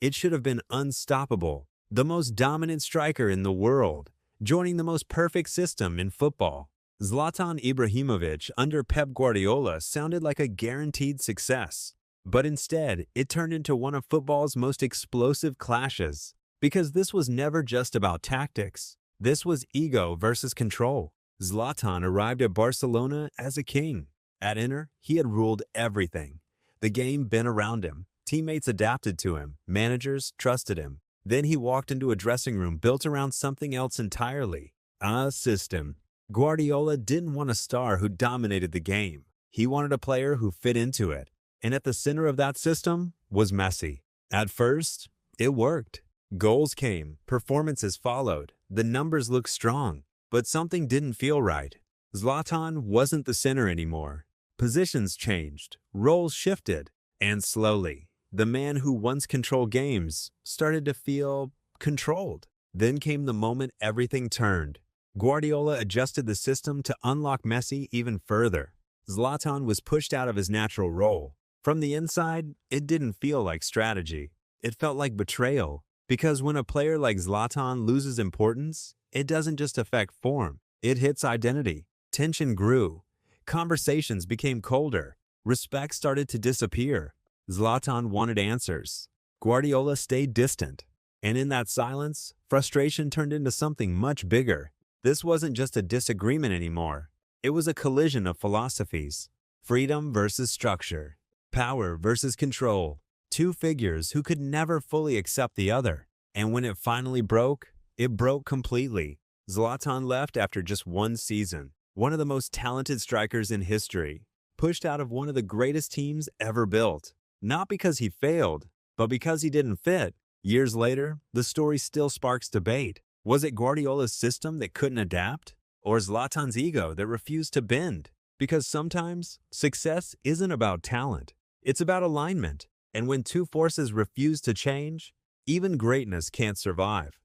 It should have been unstoppable, the most dominant striker in the world, joining the most perfect system in football. Zlatan Ibrahimovic under Pep Guardiola sounded like a guaranteed success. But instead, it turned into one of football's most explosive clashes. Because this was never just about tactics. This was ego versus control. Zlatan arrived at Barcelona as a king. At Inter, he had ruled everything. The game bent around him. Teammates adapted to him. Managers trusted him. Then he walked into a dressing room built around something else entirely. A system. Guardiola didn't want a star who dominated the game. He wanted a player who fit into it. And at the center of that system was Messi. At first, it worked. Goals came, performances followed, the numbers looked strong, but something didn't feel right. Zlatan wasn't the center anymore. Positions changed, roles shifted, and slowly, the man who once controlled games started to feel controlled. Then came the moment everything turned. Guardiola adjusted the system to unlock Messi even further. Zlatan was pushed out of his natural role. From the inside, it didn't feel like strategy. It felt like betrayal. Because when a player like Zlatan loses importance, it doesn't just affect form. It hits identity. Tension grew. Conversations became colder. Respect started to disappear. Zlatan wanted answers. Guardiola stayed distant. And in that silence, frustration turned into something much bigger. This wasn't just a disagreement anymore. It was a collision of philosophies. Freedom versus structure. Power versus control. Two figures who could never fully accept the other. And when it finally broke, it broke completely. Zlatan left after just one season. One of the most talented strikers in history. Pushed out of one of the greatest teams ever built. Not because he failed, but because he didn't fit. Years later, the story still sparks debate. Was it Guardiola's system that couldn't adapt? Or Zlatan's ego that refused to bend? Because sometimes, success isn't about talent. It's about alignment. And when two forces refuse to change, even greatness can't survive.